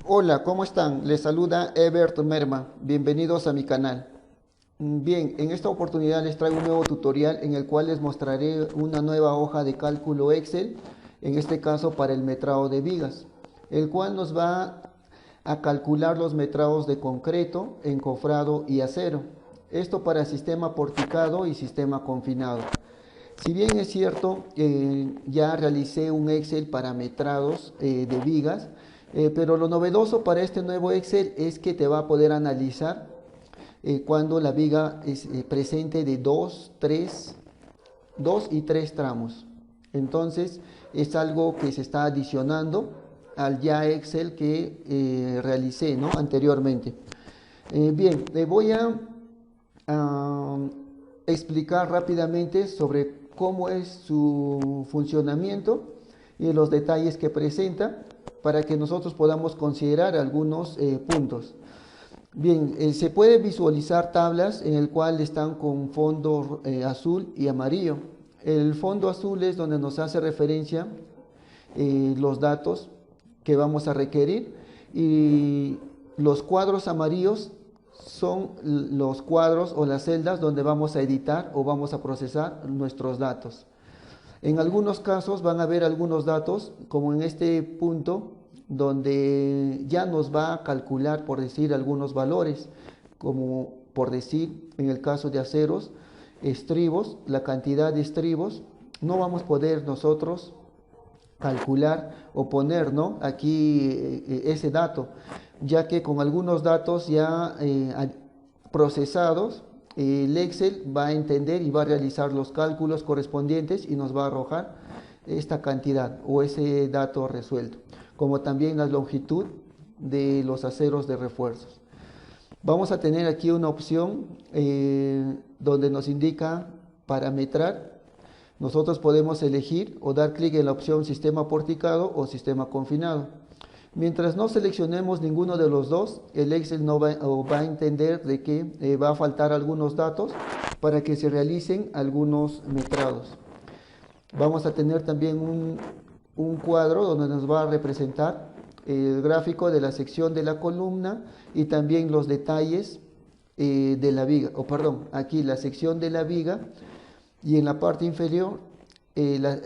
Hola, ¿cómo están? Les saluda Ebert Merma. Bienvenidos a mi canal. Bien, en esta oportunidad les traigo un nuevo tutorial en el cual les mostraré una nueva hoja de cálculo Excel, en este caso para el metrado de vigas, el cual nos va a calcular los metrados de concreto, encofrado y acero. Esto para sistema porticado y sistema confinado. Si bien es cierto, ya realicé un Excel para metrados de vigas, pero lo novedoso para este nuevo Excel es que te va a poder analizar cuando la viga es presente de 2 y 3 tramos. Entonces es algo que se está adicionando al ya Excel que realicé, ¿no?, anteriormente. Bien, le voy a explicar rápidamente sobre cómo es su funcionamiento y los detalles que presenta para que nosotros podamos considerar algunos puntos. Bien, se puede visualizar tablas en el cual están con fondo azul y amarillo. El fondo azul es donde nos hace referencia los datos que vamos a requerir, y los cuadros amarillos son los cuadros o las celdas donde vamos a editar o vamos a procesar nuestros datos. En algunos casos van a haber algunos datos, como en este punto, donde ya nos va a calcular, por decir, algunos valores, como por decir, en el caso de aceros, estribos, la cantidad de estribos. No vamos a poder nosotros calcular o poner, ¿no?, aquí ese dato, ya que con algunos datos ya procesados, el Excel va a entender y va a realizar los cálculos correspondientes y nos va a arrojar esta cantidad o ese dato resuelto, como también la longitud de los aceros de refuerzos. Vamos a tener aquí una opción donde nos indica parametrar. Nosotros podemos elegir o dar clic en la opción sistema porticado o sistema confinado. Mientras no seleccionemos ninguno de los dos, el Excel no va, o va a entender de que va a faltar algunos datos para que se realicen algunos metrados. Vamos a tener también un cuadro donde nos va a representar el gráfico de la sección de la columna y también los detalles de la viga, o perdón, aquí la sección de la viga, y en la parte inferior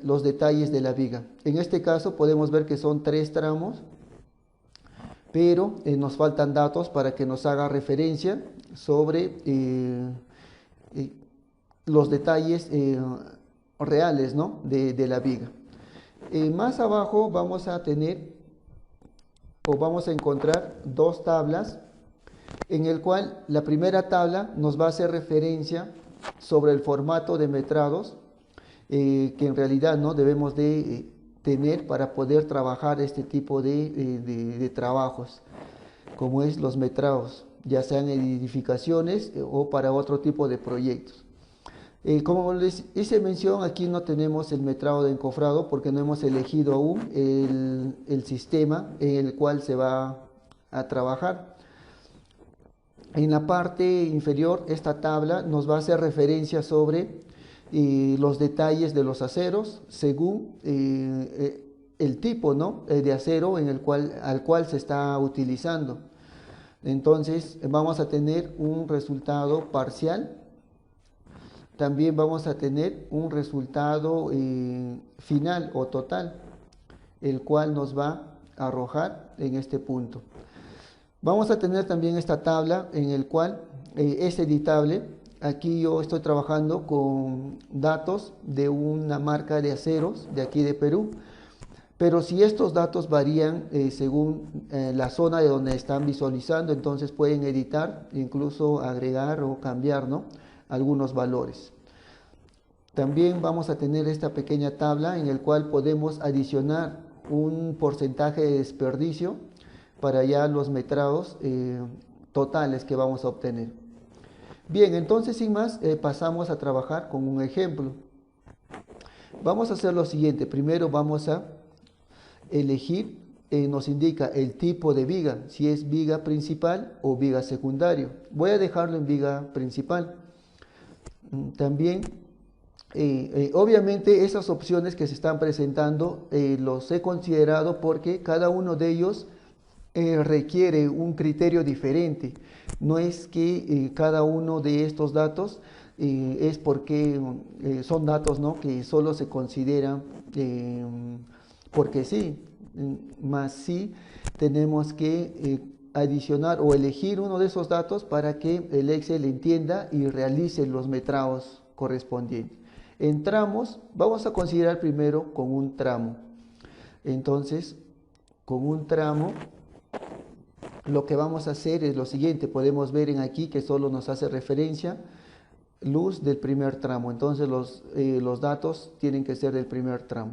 los detalles de la viga. En este caso podemos ver que son 3 tramos, pero nos faltan datos para que nos haga referencia sobre eh, los detalles reales, ¿no?, de la viga. Más abajo vamos a tener o vamos a encontrar dos tablas, en el cual la primera tabla nos va a hacer referencia sobre el formato de metrados que en realidad no debemos de tener para poder trabajar este tipo de trabajos, como es los metrados, ya sean edificaciones o para otro tipo de proyectos. Como les hice mención, aquí no tenemos el metrado de encofrado porque no hemos elegido aún el sistema en el cual se va a trabajar. En la parte inferior, esta tabla nos va a hacer referencia sobre los detalles de los aceros según el tipo, ¿no?, de acero en el al cual se está utilizando. Entonces vamos a tener un resultado parcial. También vamos a tener un resultado final o total, el cual nos va a arrojar en este punto. Vamos a tener también esta tabla en el cual es editable. Aquí yo estoy trabajando con datos de una marca de aceros de aquí de Perú, pero si estos datos varían según la zona de donde están visualizando, entonces pueden editar, incluso agregar o cambiar, ¿no?, algunos valores. También vamos a tener esta pequeña tabla en el cual podemos adicionar un porcentaje de desperdicio para ya los metrados totales que vamos a obtener. Bien, entonces sin más pasamos a trabajar con un ejemplo. Vamos a hacer lo siguiente. Primero vamos a elegir, nos indica el tipo de viga, si es viga principal o viga secundario. Voy a dejarlo en viga principal. También, obviamente esas opciones que se están presentando los he considerado porque cada uno de ellos requiere un criterio diferente. No es que cada uno de estos datos es porque son datos, ¿no?, que solo se consideran porque sí, más sí tenemos que adicionar o elegir uno de esos datos para que el Excel entienda y realice los metrados correspondientes. En tramos, vamos a considerar primero con un tramo. Entonces, con un tramo, lo que vamos a hacer es lo siguiente. Podemos ver en aquí que solo nos hace referencia luz del primer tramo. Entonces, los datos tienen que ser del primer tramo.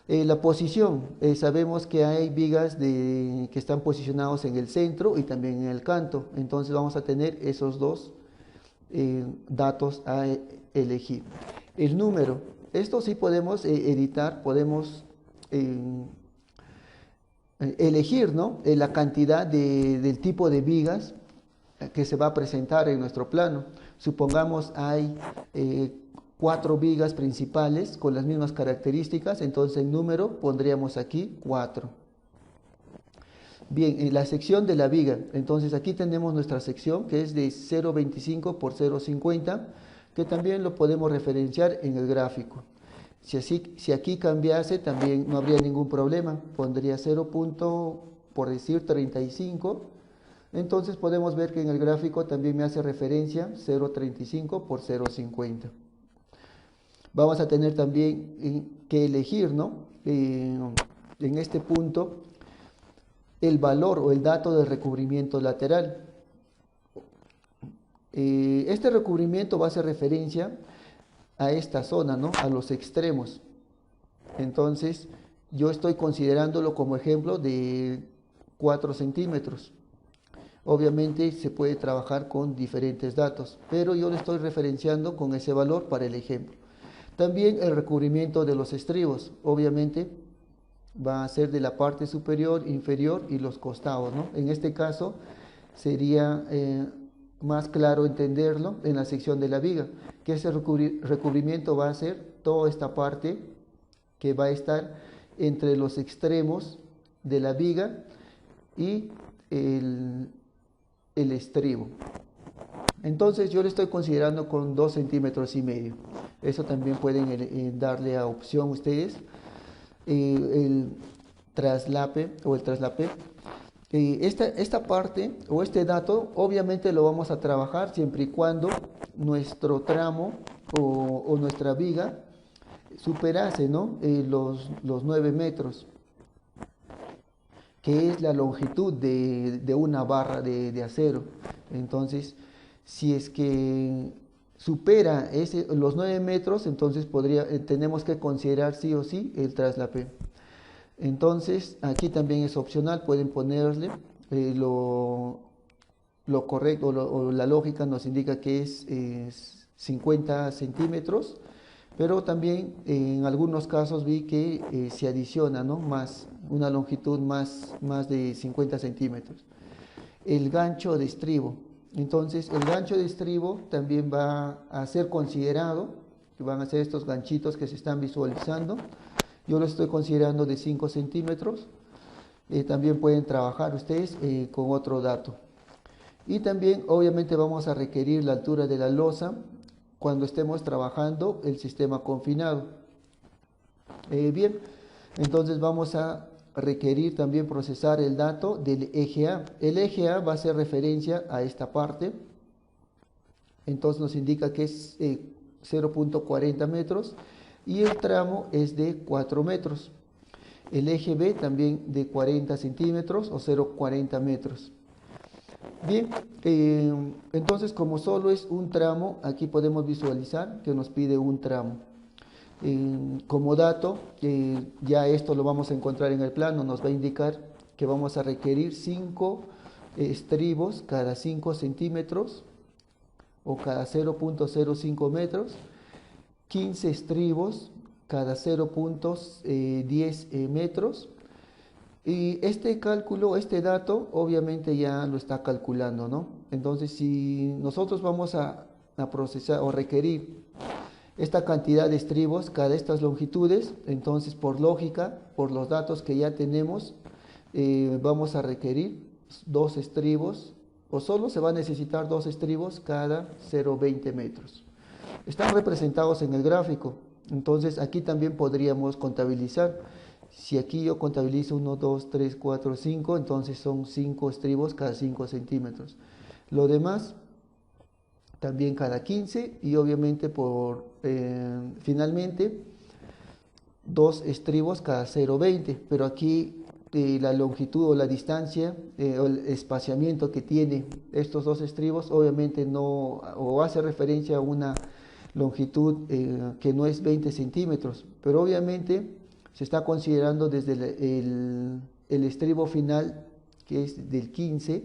La posición, sabemos que hay vigas que están posicionados en el centro y también en el canto. Entonces, vamos a tener esos dos datos a elegir. El número, esto sí podemos editar, podemos elegir, ¿no?, la cantidad del tipo de vigas que se va a presentar en nuestro plano. Supongamos hay 4 vigas principales con las mismas características, entonces el número pondríamos aquí 4. Bien, en la sección de la viga, entonces aquí tenemos nuestra sección que es de 0.25 por 0.50, que también lo podemos referenciar en el gráfico. Si aquí cambiase también no habría ningún problema, pondría 0. Por decir 35, entonces podemos ver que en el gráfico también me hace referencia 0.35 por 0.50. Vamos a tener también que elegir, ¿no?, en este punto el valor o el dato de recubrimiento lateral. Este recubrimiento va a hacer referencia a esta zona, ¿no?, a los extremos. Entonces, yo estoy considerándolo como ejemplo de 4 centímetros. Obviamente se puede trabajar con diferentes datos, pero yo le estoy referenciando con ese valor para el ejemplo. También el recubrimiento de los estribos, obviamente va a ser de la parte superior, inferior y los costados, ¿no? En este caso sería más claro entenderlo en la sección de la viga, que ese recubrimiento va a ser toda esta parte que va a estar entre los extremos de la viga y el estribo. Entonces yo le estoy considerando con 2,5 centímetros. Eso también pueden darle a opción ustedes. El traslape o el traslape. Esta parte o este dato obviamente lo vamos a trabajar siempre y cuando nuestro tramo o nuestra viga superase, ¿no?, los 9 metros, que es la longitud de una barra de acero. Entonces, si es que supera los 9 metros, entonces tenemos que considerar sí o sí el traslape. Entonces, aquí también es opcional, pueden ponerle lo correcto o la lógica nos indica que es 50 centímetros, pero también en algunos casos vi que se adiciona, ¿no?, más una longitud más de 50 centímetros. El gancho de estribo. Entonces, el gancho de estribo también va a ser considerado, que van a ser estos ganchitos que se están visualizando. Yo lo estoy considerando de 5 centímetros. También pueden trabajar ustedes con otro dato. Y también, obviamente, vamos a requerir la altura de la losa cuando estemos trabajando el sistema confinado. Bien, entonces vamos a requerir también procesar el dato del eje A. El eje A va a hacer referencia a esta parte. Entonces nos indica que es 0.40 metros. Y el tramo es de 4 metros. El eje B también de 40 centímetros o 0.40 metros. Bien, entonces como solo es un tramo, aquí podemos visualizar que nos pide un tramo. Como dato, ya esto lo vamos a encontrar en el plano, nos va a indicar que vamos a requerir 5 estribos cada 5 centímetros o cada 0.05 metros. 15 estribos cada 0.10 metros. Y este cálculo, este dato, obviamente ya lo está calculando, ¿no? Entonces, si nosotros vamos a procesar o requerir esta cantidad de estribos cada estas longitudes, entonces por lógica, por los datos que ya tenemos, vamos a requerir 2 estribos, o solo se va a necesitar 2 estribos cada 0,20 metros. Están representados en el gráfico, entonces aquí también podríamos contabilizar. Si aquí yo contabilizo 1, 2, 3, 4, 5, entonces son 5 estribos cada 5 centímetros. Lo demás también cada 15 y obviamente finalmente 2 estribos cada 0,20, pero aquí la longitud o la distancia o el espaciamiento que tiene estos 2 estribos obviamente no, o hace referencia a una longitud que no es 20 centímetros, pero obviamente se está considerando desde el estribo final, que es del 15,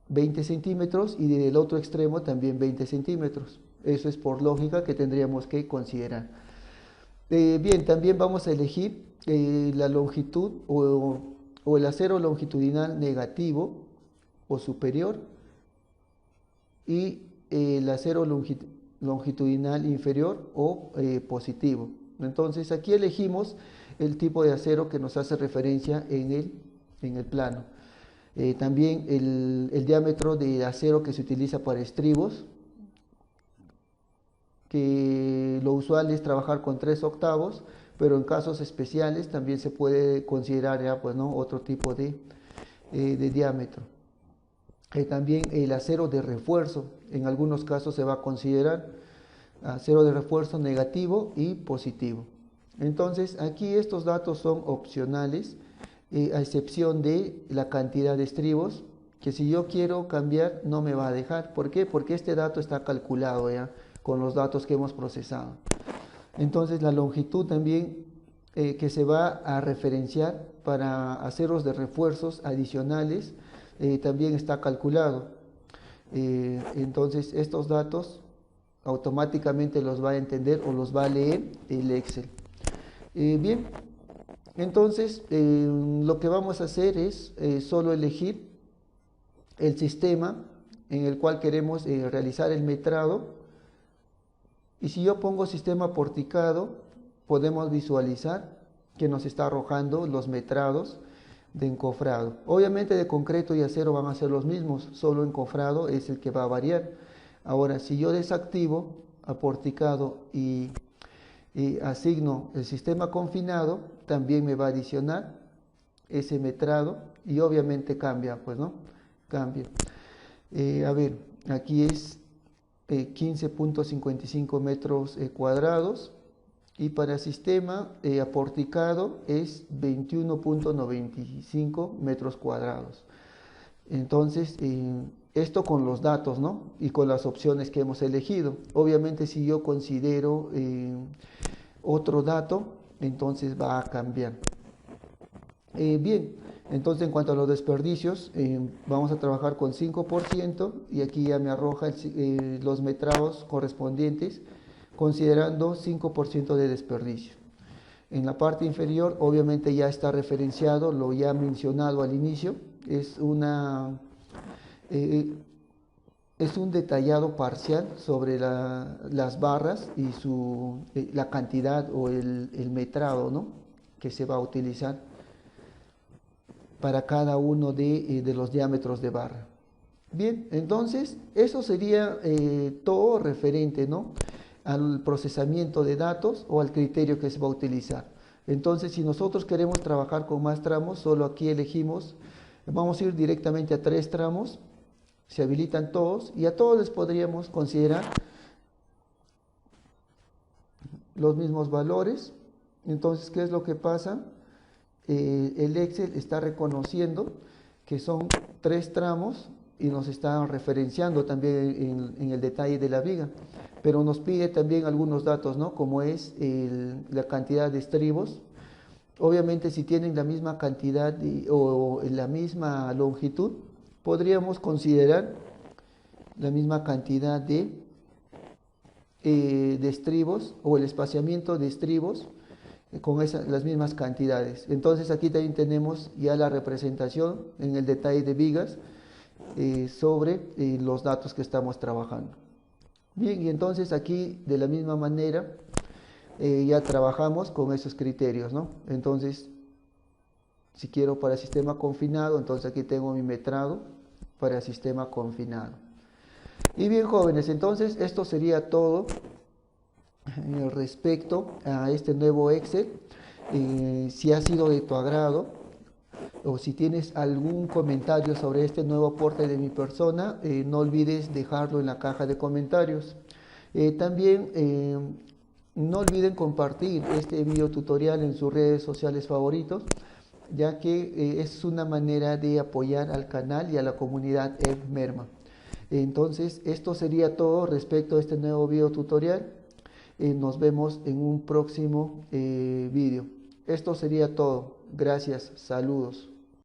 20 centímetros, y del otro extremo también 20 centímetros. Eso es por lógica que tendríamos que considerar. Bien, también vamos a elegir la longitud o el acero longitudinal negativo o superior y el acero longitudinal inferior o positivo. Entonces aquí elegimos el tipo de acero que nos hace referencia en el plano. También el diámetro de acero que se utiliza para estribos, que lo usual es trabajar con 3/8, pero en casos especiales también se puede considerar ya, pues, ¿no?, otro tipo de diámetro. También el acero de refuerzo, en algunos casos se va a considerar acero de refuerzo negativo y positivo. Entonces aquí estos datos son opcionales, a excepción de la cantidad de estribos, que si yo quiero cambiar no me va a dejar. ¿Por qué? Porque este dato está calculado ya con los datos que hemos procesado. Entonces la longitud también que se va a referenciar para aceros de refuerzos adicionales también está calculado. Entonces estos datos automáticamente los va a entender o los va a leer el Excel. Bien, entonces lo que vamos a hacer es solo elegir el sistema en el cual queremos realizar el metrado. Y si yo pongo sistema porticado, podemos visualizar que nos está arrojando los metrados de encofrado. Obviamente de concreto y acero van a ser los mismos, solo encofrado es el que va a variar. Ahora, si yo desactivo aporticado y asigno el sistema confinado, también me va a adicionar ese metrado y obviamente cambia, pues, ¿no? Cambia. A ver, aquí es 15.55 metros cuadrados y para sistema aporticado es 21.95 metros cuadrados. Entonces, esto con los datos, ¿no?, y con las opciones que hemos elegido. Obviamente si yo considero otro dato, entonces va a cambiar. Bien, entonces en cuanto a los desperdicios, vamos a trabajar con 5% y aquí ya me arroja los metrados correspondientes, considerando 5% de desperdicio. En la parte inferior obviamente ya está referenciado lo ya mencionado al inicio, es un detallado parcial sobre las barras y la cantidad o el metrado, ¿no?, que se va a utilizar para cada uno de los diámetros de barra. Bien, entonces eso sería todo referente, ¿no?, al procesamiento de datos o al criterio que se va a utilizar. Entonces, si nosotros queremos trabajar con más tramos, solo aquí elegimos, vamos a ir directamente a 3 tramos, se habilitan todos y a todos les podríamos considerar los mismos valores. Entonces, ¿qué es lo que pasa? El Excel está reconociendo que son 3 tramos y nos está referenciando también en el detalle de la viga, pero nos pide también algunos datos, ¿no?, como es la cantidad de estribos. Obviamente si tienen la misma cantidad o la misma longitud, podríamos considerar la misma cantidad de estribos o el espaciamiento de estribos con las mismas cantidades. Entonces aquí también tenemos ya la representación en el detalle de vigas sobre los datos que estamos trabajando. Bien, y entonces aquí de la misma manera ya trabajamos con esos criterios, ¿no? Entonces Si quiero para sistema confinado, entonces aquí tengo mi metrado para sistema confinado. Y bien, jóvenes, entonces esto sería todo respecto a este nuevo Excel. Si ha sido de tu agrado o si tienes algún comentario sobre este nuevo aporte de mi persona, no olvides dejarlo en la caja de comentarios. También no olviden compartir este video tutorial en sus redes sociales favoritos, ya que es una manera de apoyar al canal y a la comunidad Merma. Entonces, esto sería todo respecto a este nuevo video tutorial. Nos vemos en un próximo video. Esto sería todo. Gracias. Saludos.